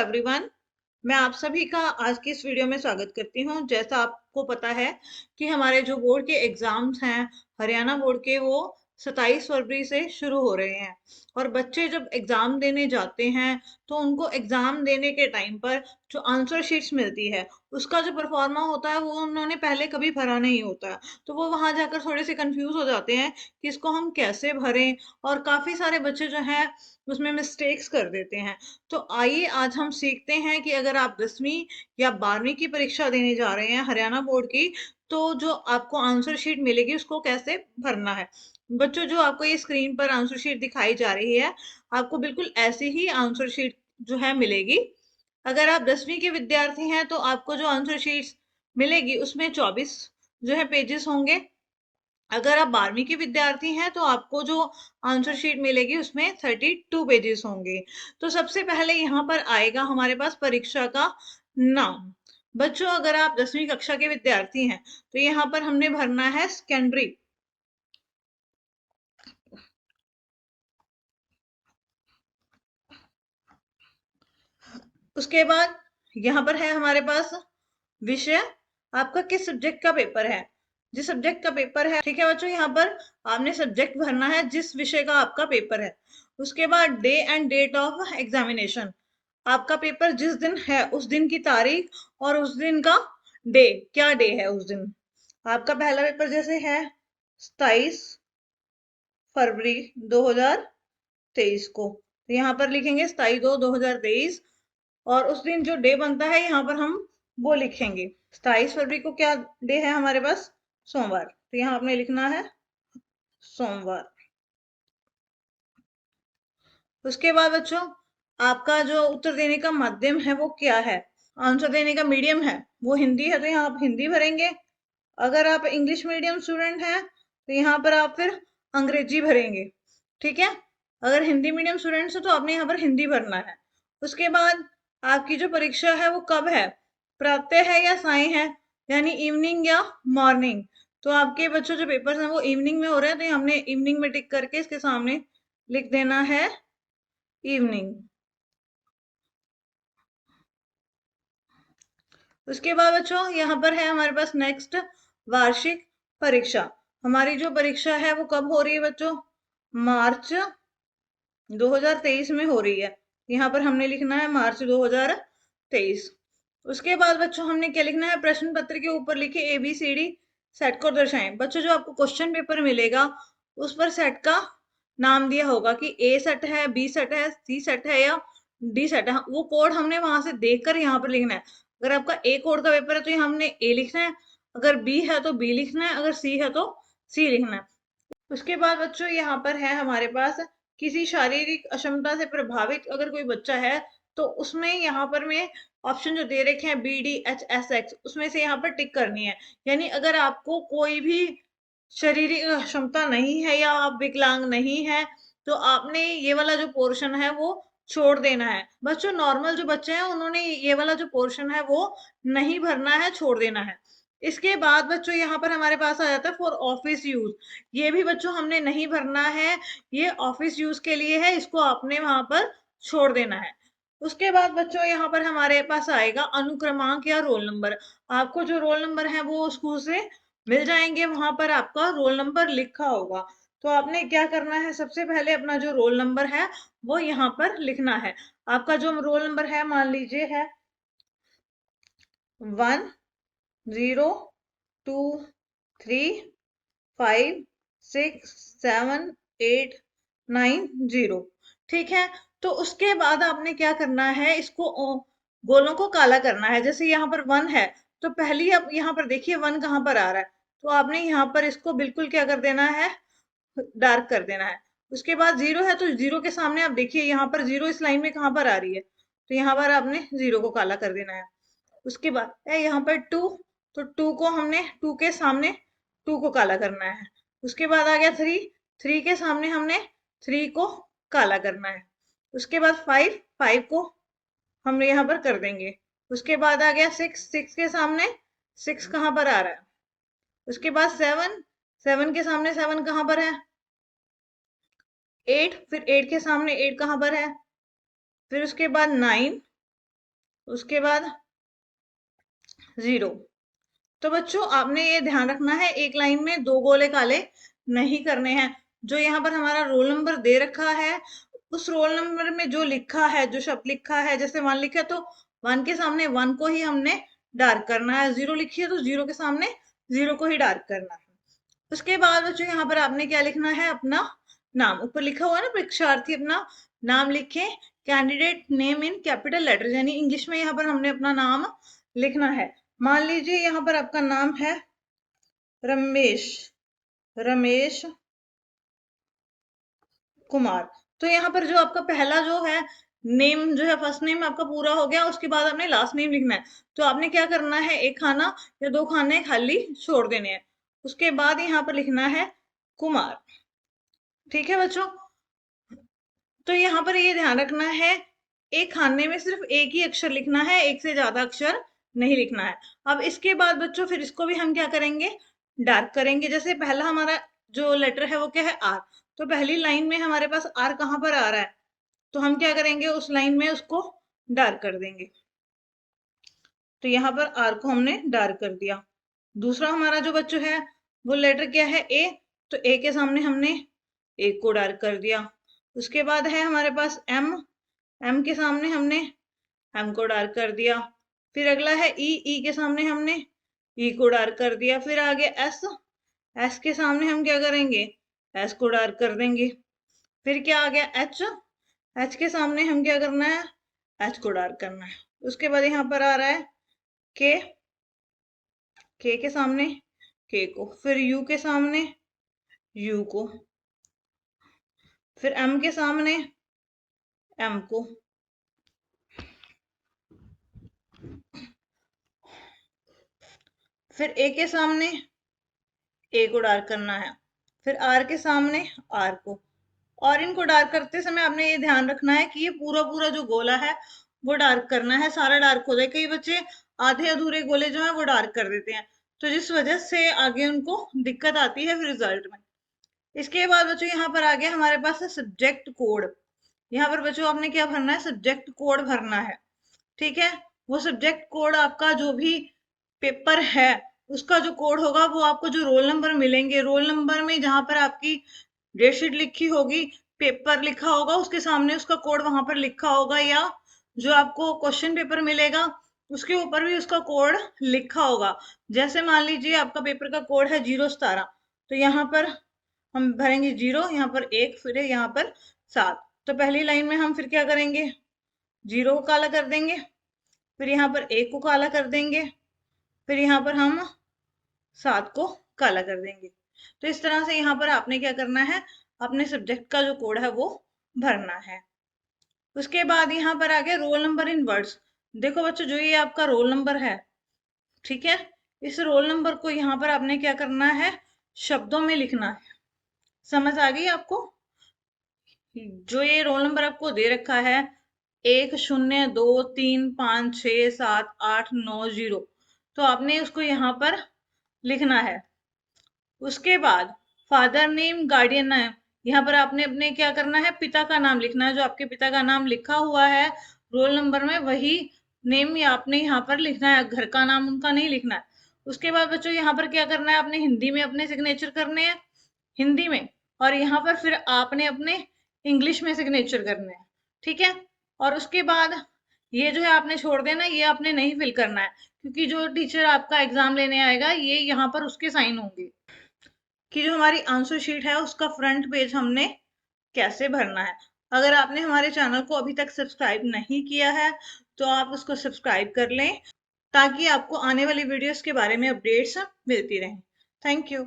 Everyone. मैं आप सभी का आज की इस वीडियो में स्वागत करती हूँ। जैसा आपको पता है कि हमारे जो बोर्ड के एग्जाम्स हैं हरियाणा बोर्ड के, वो 27 फरवरी से शुरू हो रहे हैं। और बच्चे जब एग्जाम देने जाते हैं तो उनको एग्जाम देने के टाइम पर जो आंसर शीट्स मिलती है उसका जो परफॉर्मा होता है वो उन्होंने पहले कभी भरा नहीं होता है। तो वो वहां जाकर थोड़े से कंफ्यूज हो जाते हैं कि इसको हम कैसे भरें, और काफी सारे बच्चे जो हैं उसमें मिस्टेक्स कर देते हैं। तो आइए आज हम सीखते हैं कि अगर आप 10वीं या 12वीं की परीक्षा देने जा रहे हैं हरियाणा बोर्ड की, तो जो आपको आंसर शीट मिलेगी उसको कैसे भरना है। बच्चों, जो आपको ये स्क्रीन पर आंसर शीट दिखाई जा रही है, आपको बिल्कुल ऐसी ही आंसर शीट जो है मिलेगी। अगर आप 10वीं के विद्यार्थी हैं तो आपको जो आंसर शीट मिलेगी उसमें 24 जो है पेजेस होंगे। अगर आप 12वीं के विद्यार्थी हैं तो आपको जो आंसर शीट मिलेगी उसमें 32 पेजेस होंगे। तो सबसे पहले यहाँ पर आएगा हमारे पास परीक्षा का नाम। बच्चों, अगर आप 10वीं कक्षा के विद्यार्थी हैं तो यहाँ पर हमने भरना है सेकेंडरी। उसके बाद यहाँ पर है हमारे पास विषय, आपका किस सब्जेक्ट का पेपर है। जिस सब्जेक्ट का पेपर है, ठीक है बच्चों, यहाँ पर आपने सब्जेक्ट भरना है जिस विषय का आपका पेपर है। उसके बाद day and date of examination, आपका पेपर जिस दिन है उस दिन की तारीख और उस दिन का डे, क्या डे है उस दिन। आपका पहला पेपर जैसे है 27 फरवरी 2023 को, तो यहाँ पर लिखेंगे 27/2/2023। और उस दिन जो डे बनता है यहाँ पर हम वो लिखेंगे। 27 फरवरी को क्या डे है हमारे पास? सोमवार। तो यहाँ आपने लिखना है सोमवार। उसके बाद बच्चों, आपका जो उत्तर देने का माध्यम है वो क्या है। आंसर देने का मीडियम है वो हिंदी है, तो यहाँ आप हिंदी भरेंगे। अगर आप इंग्लिश मीडियम स्टूडेंट हैं तो यहाँ पर आप फिर अंग्रेजी भरेंगे। ठीक है, अगर हिंदी मीडियम स्टूडेंट्स है तो आपने यहाँ पर हिंदी भरना है। उसके बाद आपकी जो परीक्षा है वो कब है, प्रातः है या साय है, यानी इवनिंग या मॉर्निंग। तो आपके बच्चों जो पेपर्स हैं वो इवनिंग में हो रहे हैं, तो हमने इवनिंग में टिक करके इसके सामने लिख देना है इवनिंग। उसके बाद बच्चों यहाँ पर है हमारे पास नेक्स्ट वार्षिक परीक्षा। हमारी जो परीक्षा है वो कब हो रही है बच्चों? मार्च 2023 में हो रही है। यहाँ पर हमने लिखना है मार्च 2023। उसके बाद बच्चों हमने क्या लिखना है, प्रश्न पत्र के ऊपर लिखे ABCD सेट को दर्शाएं। बच्चों, जो आपको क्वेश्चन पेपर मिलेगा उस पर सेट का नाम दिया होगा कि A सेट है, B सेट है, C सेट है या D सेट है। वो कोड हमने वहां से देखकर यहाँ पर लिखना है। अगर आपका A कोड का पेपर है तो यहाँ हमने A लिखना है, अगर B है तो B लिखना है, अगर C है तो C लिखना है। उसके बाद बच्चों यहाँ पर है हमारे पास किसी शारीरिक अक्षमता से प्रभावित अगर कोई बच्चा है तो उसमें यहाँ पर में ऑप्शन जो दे रखे हैं BDHSX, उसमें से यहाँ पर टिक करनी है। यानी अगर आपको कोई भी शारीरिक क्षमता नहीं है या आप विकलांग नहीं है तो आपने ये वाला जो पोर्शन है वो छोड़ देना है। बच्चों, नॉर्मल जो बच्चे हैं उन्होंने ये वाला जो पोर्शन है वो नहीं भरना है, छोड़ देना है। इसके बाद बच्चों यहाँ पर हमारे पास आ जाता है फॉर ऑफिस यूज। ये भी बच्चों हमने नहीं भरना है, ये ऑफिस यूज के लिए है, इसको आपने वहां पर छोड़ देना है। उसके बाद बच्चों यहाँ पर हमारे पास आएगा अनुक्रमांक या रोल नंबर। आपको जो रोल नंबर है वो स्कूल से मिल जाएंगे, वहां पर आपका रोल नंबर लिखा होगा। तो आपने क्या करना है, सबसे पहले अपना जो रोल नंबर है वो यहाँ पर लिखना है। आपका जो रोल नंबर है मान लीजिए है 1 0 2 3 5 6 7 8 9 0। ठीक है, तो उसके बाद आपने क्या करना है, इसको गोलों को काला करना है। जैसे यहाँ पर 1 है तो पहली अब यहाँ पर देखिए 1 कहाँ पर आ रहा है, तो आपने यहाँ पर इसको बिल्कुल क्या कर देना है, डार्क कर देना है। उसके बाद 0 है तो 0 के सामने आप देखिए यहाँ पर 0 इस लाइन में कहाँ पर आ रही है, तो यहाँ पर आपने 0 को काला कर देना है। उसके बाद है यहाँ पर 2, तो 2 को हमने 2 के सामने 2 को काला करना है। उसके बाद आ गया 3, 3 के सामने हमने 3 को काला करना है। उसके बाद 5, 5 को हम यहाँ पर कर देंगे। उसके बाद आ गया 6, 6 के सामने 6 कहाँ पर आ रहा है। उसके बाद 7, 7 के सामने 7 कहाँ पर है, 8, फिर 8 के सामने 8 कहाँ पर है। फिर उसके बाद 9, उसके बाद 0। तो बच्चों आपने ये ध्यान रखना है, एक लाइन में 2 गोले काले नहीं करने हैं। जो यहाँ पर हमारा रोल नंबर दे रखा है, उस रोल नंबर में जो लिखा है, जो शब्द लिखा है, जैसे 1 लिखा है तो 1 के सामने 1 को ही हमने डार्क करना है, 0 लिखी है तो 0 के सामने 0 को ही डार्क करना है। उसके बाद बच्चों यहाँ पर आपने क्या लिखना है, अपना नाम। ऊपर लिखा हुआ है ना, परीक्षार्थी अपना नाम लिखे, candidate name in capital letter, यानी इंग्लिश में यहाँ पर हमने अपना नाम लिखना है। मान लीजिए यहाँ पर आपका नाम है रमेश, रमेश कुमार। तो यहाँ पर जो आपका पहला जो है नेम, जो है फर्स्ट नेम आपका पूरा हो गया, उसके बाद आपने लास्ट नेम लिखना है। तो आपने क्या करना है, एक खाना या 2 खाने खाली छोड़ देने हैं। उसके बाद यहाँ पर लिखना है कुमार। ठीक है बच्चों, तो यहाँ पर ये ध्यान रखना है, एक खाने में सिर्फ एक ही अक्षर लिखना है, एक से ज्यादा अक्षर नहीं लिखना है। अब इसके बाद बच्चों फिर इसको भी हम क्या करेंगे, डार्क करेंगे। जैसे पहला हमारा जो लेटर है वो क्या है, आर। तो पहली लाइन में हमारे पास आर कहाँ पर आ रहा है, तो हम क्या करेंगे, उस लाइन में उसको डार्क कर देंगे। तो यहाँ पर आर को हमने डार्क कर दिया। दूसरा हमारा जो बच्चों है वो लेटर क्या है, ए। तो ए के सामने हमने ए को डार्क कर दिया। उसके बाद है हमारे पास एम, एम के सामने हमने एम को डार्क कर दिया। फिर अगला है ई, ई के सामने हमने ई को डार्क कर दिया। फिर आगे एस, एस के सामने हम क्या करेंगे, एस को डार्क कर देंगे। फिर क्या आ गया एच, एच के सामने हम क्या करना है, एच को डार्क करना है। उसके बाद यहाँ पर आ रहा है के, के के सामने के को, फिर यू के सामने यू को, फिर एम के सामने एम को, फिर ए के सामने ए को डार्क करना है, फिर आर के सामने आर को। और इनको डार्क करते समय आपने ये ध्यान रखना है कि ये पूरा पूरा जो गोला है वो डार्क करना है, सारा डार्क हो जाए। कई बच्चे आधे अधूरे गोले जो है वो डार्क कर देते हैं, तो जिस वजह से आगे उनको दिक्कत आती है फिर रिजल्ट में। इसके बाद बच्चों यहाँ पर आ गया हमारे पास है सब्जेक्ट कोड। यहाँ पर बच्चों आपने क्या भरना है, सब्जेक्ट कोड भरना है। ठीक है, वो सब्जेक्ट कोड आपका जो भी पेपर है उसका जो कोड होगा वो आपको जो रोल नंबर मिलेंगे, रोल नंबर में जहां पर आपकी डेट शीट लिखी होगी, पेपर लिखा होगा, उसके सामने उसका कोड वहां पर लिखा होगा, या जो आपको क्वेश्चन पेपर मिलेगा उसके ऊपर भी उसका कोड लिखा होगा। जैसे मान लीजिए आपका पेपर का कोड है 017, तो यहाँ पर हम भरेंगे 0, यहाँ पर 1, फिर यहाँ पर 7। तो पहली लाइन में हम फिर क्या करेंगे, 0 को काला कर देंगे, फिर यहाँ पर 1 को काला कर देंगे, फिर यहाँ पर हम 7 को काला कर देंगे। तो इस तरह से यहाँ पर आपने क्या करना है, अपने सब्जेक्ट का जो कोड है वो भरना है। उसके बाद यहाँ पर आ गया रोल नंबर इन वर्ड्स। देखो बच्चों, जो ये आपका रोल नंबर है, ठीक है, इस रोल नंबर को यहाँ पर आपने क्या करना है, शब्दों में लिखना है। समझ आ गई आपको, जो ये रोल नंबर आपको दे रखा है 1 0 2 3 5 6 7 8 9 0, तो आपने उसको यहाँ पर लिखना है। उसके बाद फादर नेम, गार्डियन नेम, यहाँ पर आपने अपने क्या करना है, पिता का नाम लिखना है। जो आपके पिता का नाम लिखा हुआ है रोल नंबर में वही नेम आपने यहाँ पर लिखना है, घर का नाम उनका नहीं लिखना है। उसके बाद बच्चों यहाँ पर क्या करना है, आपने हिंदी में अपने सिग्नेचर करने हैं, हिंदी में, और यहाँ पर फिर आपने अपने इंग्लिश में सिग्नेचर करने हैं। ठीक है, और उसके बाद ये जो है आपने छोड़ देना, ये आपने नहीं फिल करना है, क्योंकि जो टीचर आपका एग्जाम लेने आएगा ये यहाँ पर उसके साइन होंगे कि जो हमारी आंसर शीट है उसका फ्रंट पेज हमने कैसे भरना है। अगर आपने हमारे चैनल को अभी तक सब्सक्राइब नहीं किया है तो आप उसको सब्सक्राइब कर लें, ताकि आपको आने वाली वीडियोस के बारे में अपडेट्स मिलती रहें। Thank you.